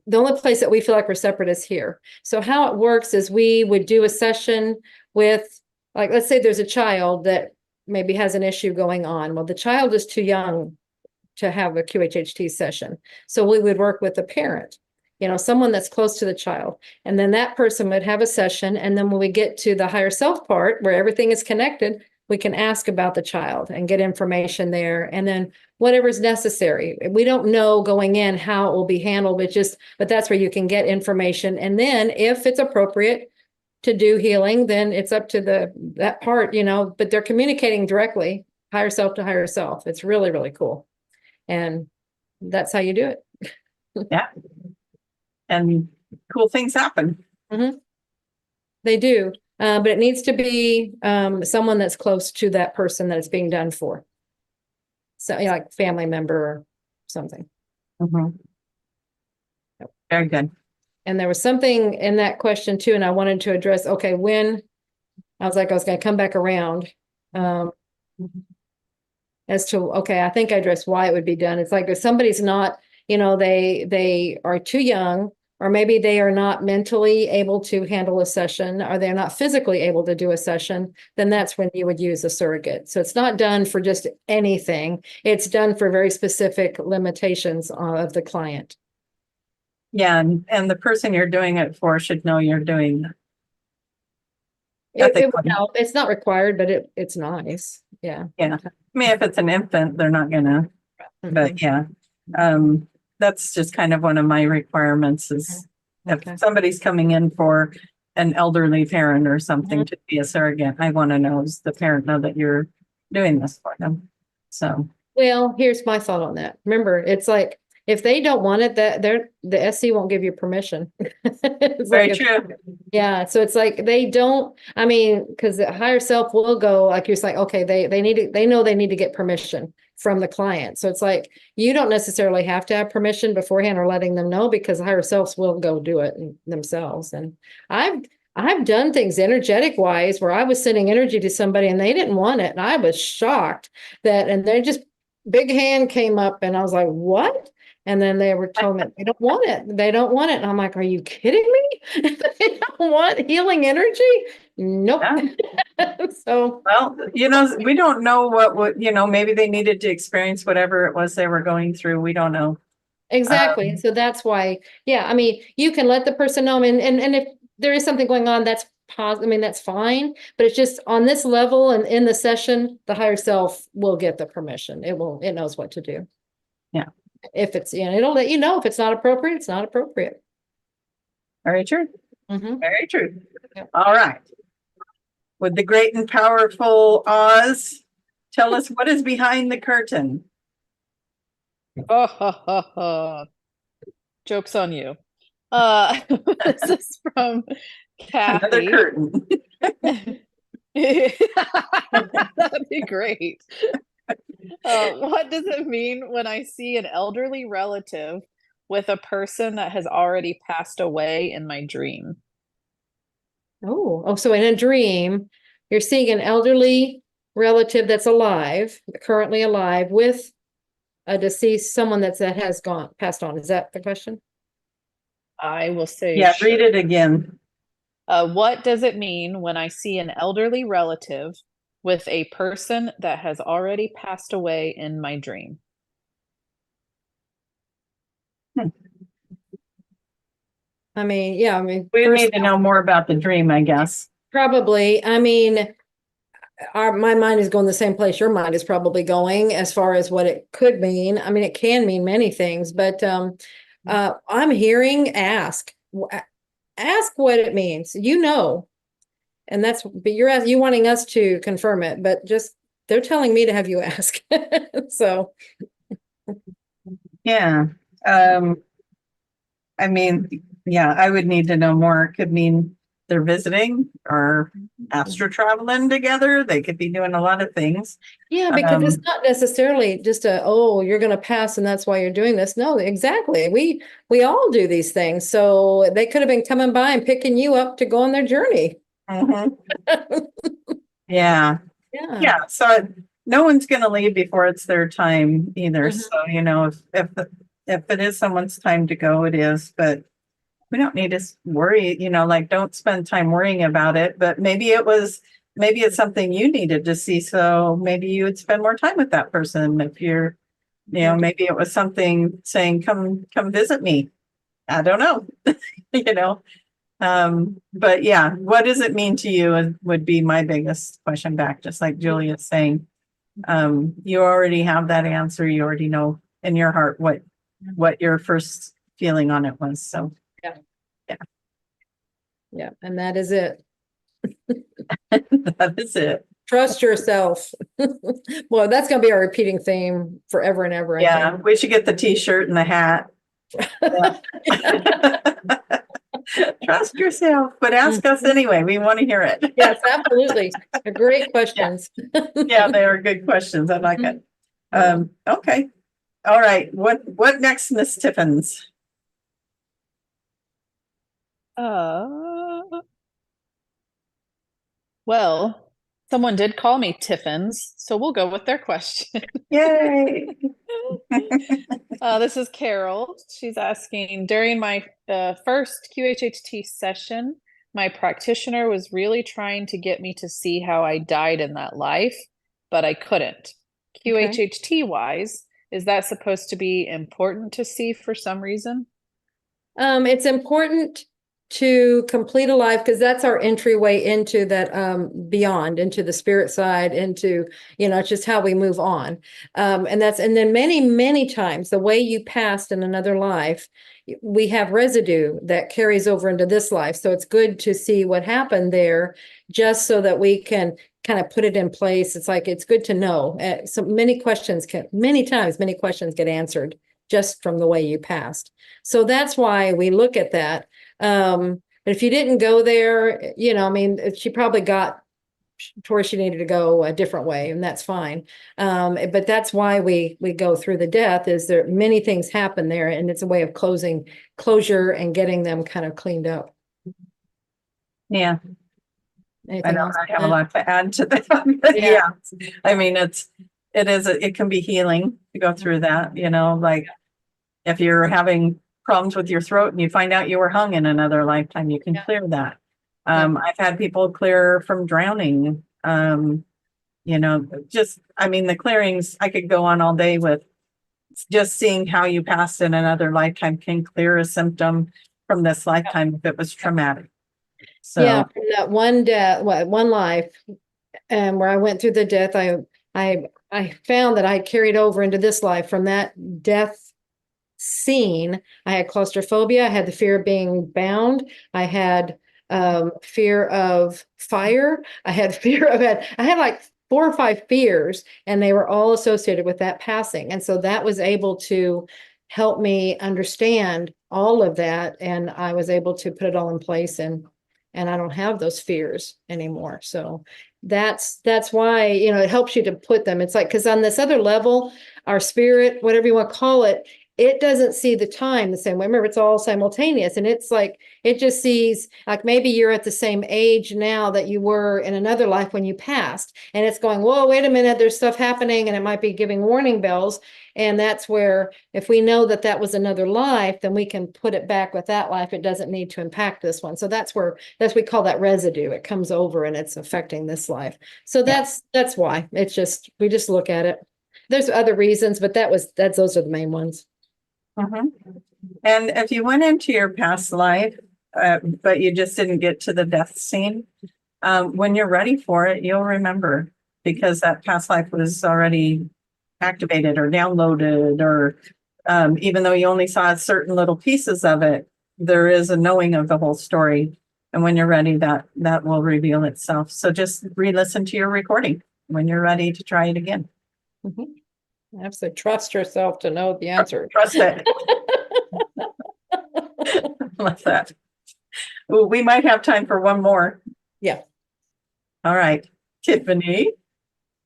The only place that we feel like we're separate is here. So how it works is we would do a session with, like, let's say there's a child that maybe has an issue going on. Well, the child is too young to have a QHHT session. So we would work with the parent, someone that's close to the child. And then that person would have a session. And then when we get to the higher self part where everything is connected, we can ask about the child and get information there. And then whatever's necessary. We don't know going in how it will be handled, but that's where you can get information. And then if it's appropriate to do healing, then it's up to that part, but they're communicating directly, higher self to higher self. It's really, really cool. And that's how you do it. Yeah. And cool things happen. Mm-hmm. They do. But it needs to be someone that's close to that person that it's being done for. So, like family member or something. Mm-hmm. Very good. And there was something in that question too, and I wanted to address, okay, when I was going to come back around as to, okay, I think I addressed why it would be done. It's like if somebody's not, they are too young, or maybe they are not mentally able to handle a session, or they're not physically able to do a session, then that's when you would use a surrogate. So it's not done for just anything. It's done for very specific limitations of the client. Yeah, and the person you're doing it for should know you're doing it's not required, but it's nice. Yeah. Yeah. I mean, if it's an infant, they're not gonna, but yeah. That's just kind of one of my requirements is if somebody's coming in for an elderly parent or something to be a surrogate, I want to know, does the parent know that you're doing this for them? So. Well, here's my thought on that. Remember, it's like, if they don't want it, the SC won't give you permission. Very true. Yeah. So it's like they don't, because the higher self will go, like you're saying, okay, they know they need to get permission from the client. So it's like you don't necessarily have to have permission beforehand or letting them know, because the higher selves will go do it themselves. And I've done things energetic wise where I was sending energy to somebody and they didn't want it. And I was shocked and they just big hand came up and I was like, what? And then they were told me they don't want it. They don't want it. And I'm like, are you kidding me? They don't want healing energy? Nope. Yeah. So, well, we don't know what maybe they needed to experience whatever it was they were going through. We don't know. Exactly. So that's why, yeah, you can let the person know. And if there is something going on, that's positive. That's fine. But it's just on this level and in the session, the higher self will get the permission. It knows what to do. Yeah. If it's, it'll let you know if it's not appropriate, it's not appropriate. Very true. Mm-hmm. Very true. Yep. All right. Would the great and powerful Oz tell us what is behind the curtain? Oh, ha, ha, ha. Joke's on you. This is from Another Kathy. curtain. That'd be great. What does it mean when I see an elderly relative with a person that has already passed away in my dream? Oh, so in a dream, you're seeing an elderly relative that's alive, currently alive, with a deceased, someone that has passed on. Is that the question? I will say, Yeah, sure. read it again. What does it mean when I see an elderly relative with a person that has already passed away in my dream? I mean, yeah, I mean, We first, need to know more about the dream, I guess. probably, I mean, my mind is going the same place your mind is probably going as far as what it could mean. I mean, it can mean many things, but I'm hearing ask what it means. And that's, but you wanting us to confirm it, but just they're telling me to have you ask. So Yeah. I mean, yeah, I would need to know more. It could mean they're visiting or astro traveling together. They could be doing a lot of things. yeah, because it's not necessarily just you're going to pass and that's why you're doing this. No, exactly. We all do these things. So they could have been coming by and picking you up to go on their journey. Mhm. Yeah. Yeah. Yeah. So no one's going to leave before it's their time either. Mhm. So, if it is someone's time to go, it is, but we don't need to worry, like don't spend time worrying about it, but maybe it's something you needed to see. So maybe you would spend more time with that person if you're, maybe it was something saying, come visit me. I don't know, you know. But yeah, what does it mean to you would be my biggest question back, just like Julia's saying. You already have that answer. You already know in your heart what your first feeling on it was. So Yeah. And that is it. that is it. Trust yourself. Well, that's going to be our repeating theme forever and ever. I Yeah, we should get the t-shirt and the hat. Trust yourself, but ask us anyway. We want to hear it. Yes, absolutely. Great questions. Yeah, they are good questions. I like it. Okay. All right. What next, Miss Tiffins? Well, someone did call me Tiffins, so we'll go with their question. Yay. This is Carol. She's asking, during my first QHHT session, my practitioner was really trying to get me to see how I died in that life, but I couldn't. QHHT wise, is that supposed to be important to see for some reason? It's important to complete a life because that's our entryway into that beyond, into the spirit side, into, it's just how we move on. And then many times the way you passed in another life, we have residue that carries over into this life. So it's good to see what happened there just so that we can kind of put it in place. It's like, it's good to know. So many questions get answered just from the way you passed. So that's why we look at that. But if you didn't go there, she probably got to where she needed to go a different way, and that's fine. But that's why we go through the death, is there many things happen there, and it's a way of closure and getting them kind of cleaned up. Yeah. Anything else? I have a lot to add to that. Yeah. I mean, it can be healing to go through that, like if you're having problems with your throat and you find out you were hung in another lifetime, you can clear that. I've had people clear from drowning. The clearings, I could go on all day with just seeing how you passed in another lifetime can clear a symptom from this lifetime if it was traumatic. So yeah, from that one life, and where I went through the death, I found that I carried over into this life from that death scene. I had claustrophobia. I had the fear of being bound. I had fear of fire. I had fear of it. I had like 4 or 5 fears, and they were all associated with that passing. And so that was able to help me understand all of that. And I was able to put it all in place, and I don't have those fears anymore. So that's why, it helps you to put them. It's like, because on this other level, our spirit, whatever you want to call it, it doesn't see the time the same way. Remember, it's all simultaneous. And it's like, it just sees, like, maybe you're at the same age now that you were in another life when you passed. And it's going, whoa, wait a minute, there's stuff happening, and it might be giving warning bells. And that's where, if we know that that was another life, then we can put it back with that life. It doesn't need to impact this one. So we call that residue. It comes over and it's affecting this life. So that's why we just look at it. There's other reasons, but those are the main ones. Mm-hmm. And if you went into your past life, but you just didn't get to the death scene, when you're ready for it, you'll remember, because that past life was already activated or downloaded, or even though you only saw certain little pieces of it, there is a knowing of the whole story. And when you're ready, that will reveal itself. So just re-listen to your recording when you're ready to try it again. Mm-hmm. Absolutely. Trust yourself to know the answer. Trust it. What's that? Ooh, we might have time for one more. Yeah. All right. Tiffany.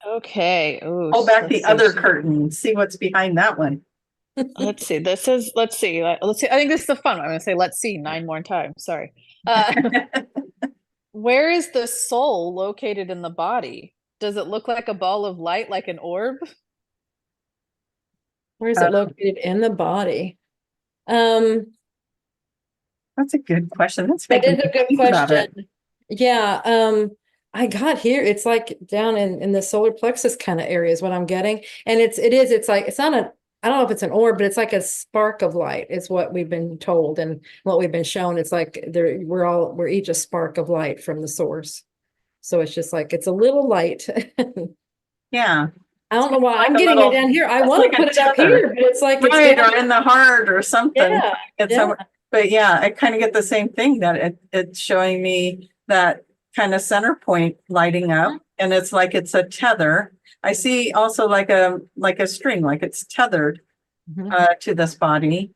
Okay. Ooh, Pull back the other curtain. See what's behind that one. Let's see. Let's see. I think this is the fun one. I'm going to say, let's see 9 more times. Sorry. Where is the soul located in the body? Does it look like a ball of light, like an orb? Where is it located in the body? That's a good question. That is a good question. Yeah. I got here. It's like down in the solar plexus kind of area is what I'm getting. And it's like, it's not I don't know if it's an orb, but it's like a spark of light is what we've been told and what we've been shown. It's like we're each a spark of light from the source. So it's just like, it's a little light. Yeah. I don't know why I'm getting it down here. I want to put it up here, but it's like, right, or in the heart or something. Yeah, but yeah, I kind of get the same thing, that it's showing me that kind of center point lighting up, and it's like it's a tether. I see also like a string, like it's tethered to this body.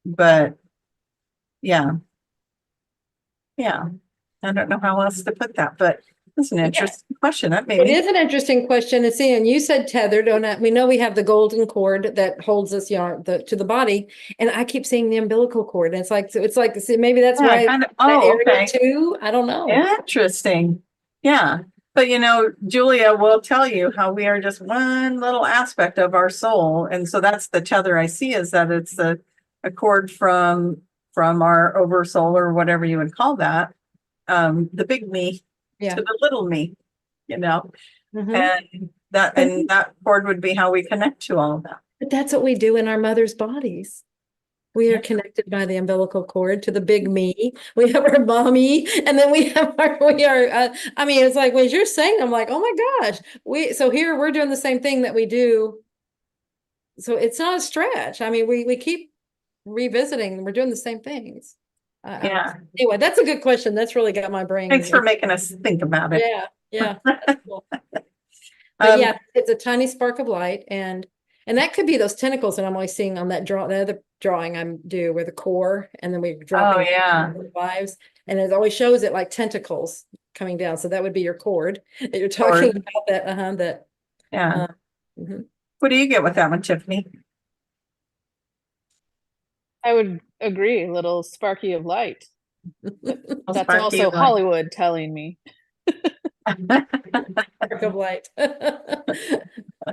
But yeah, I don't know how else to put that, but that's an interesting question. It is an interesting question to see. And you said tethered. We know we have the golden cord that holds us, to the body. And I keep seeing the umbilical cord. And it's like see, maybe that's why okay. too. I don't know. Interesting. Yeah. But Julia will tell you how we are just one little aspect of our soul. And so that's the tether I see, is that it's a cord from our oversoul, or whatever you would call that. The big me to the little me, and that cord would be how we connect to all of that. But that's what we do in our mother's bodies. We are connected by the umbilical cord to the big me. We have our mommy, and then we have it's like, when you're saying, I'm like, oh my gosh, so here we're doing the same thing that we do. So it's not a stretch. I mean, we keep revisiting, we're doing the same things. Anyway, that's a good question. That's really got my brain. Thanks for making us think about it. Yeah. That's cool. But it's a tiny spark of light, and that could be those tentacles that I'm always seeing on that the other drawing I do, where the core, and then we drop lives, and it always shows it like tentacles coming down. So that would be your cord that you're talking about. That What do you get with that one, Tiffany? I would agree, a little sparky of light. That's also light. Hollywood telling me. Spark of light.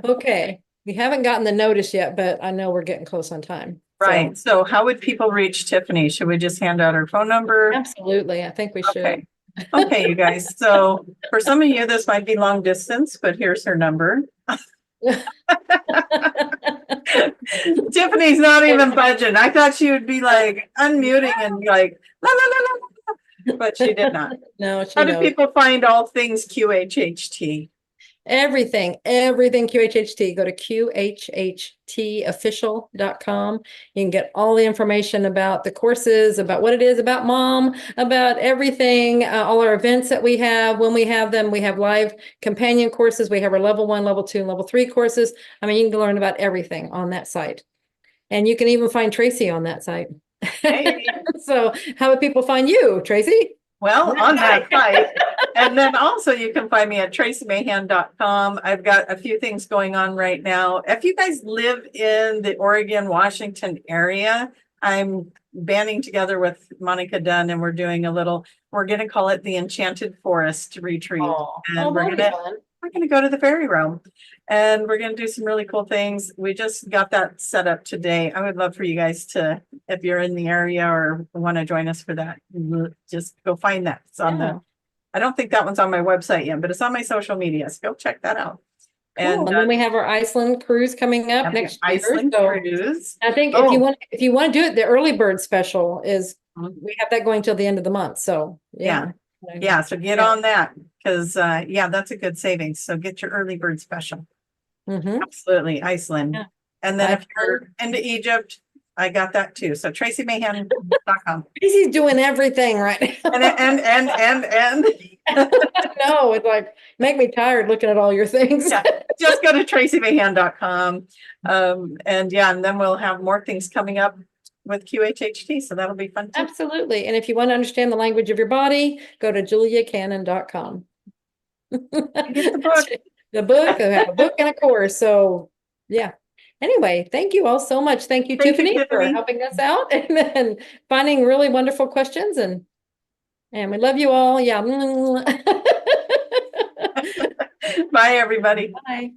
Okay. We haven't gotten the notice yet, but I know we're getting close on time. Right. So how would people reach Tiffany? Should we just hand out her phone number? Absolutely. I think we should. Okay, you guys. So for some of you, this might be long distance, but here's her number. Tiffany's not even budging. I thought she would be like unmuting and like, la, la, la, la, but she did not. No, How do people find all things QHHT? everything QHHT. Go to QHHTofficial.com. You can get all the information about the courses, about what it is, about mom, about everything, all our events that we have. When we have them, we have live companion courses. We have our level 1, level 2, and level 3 courses. I mean, you can learn about everything on that site. And you can even find Tracie on that site. Hey. So how would people find you, Tracie? Well, on that site. And then also you can find me at traciemahan.com. I've got a few things going on right now. If you guys live in the Oregon, Washington area, I'm banding together with Monica Dunn and we're doing we're going to call it the Enchanted Forest Retreat. And we're going to go to the fairy realm and we're going to do some really cool things. We just got that set up today. I would love for you guys to, if you're in the area or want to join us for that, just go find that. It's on I don't think that one's on my website yet, but it's on my social media. So go check that out. Cool. And then we have our Iceland cruise coming up next year. Iceland cruise. I think if you want to do it, the early bird special is we have that going till the end of the month. So yeah. So get on that because that's a good savings. So get your early bird special. Absolutely, Iceland. Yeah. And then if you're into Egypt, I got that too. So traciemahan.com. Tracie's doing everything right now. and no, it's like make me tired looking at all your things. Just go to traciemahan.com. And then we'll have more things coming up with QHHT. So that'll be fun too. Absolutely. And if you want to understand the language of your body, go to juliacannon.com. Get the book. The book, I have a book and a course. So yeah. Anyway, thank you all so much. Thank you, Tiffany, for helping us out and then finding really wonderful questions. And we love you all. Yeah. Bye, everybody. Bye.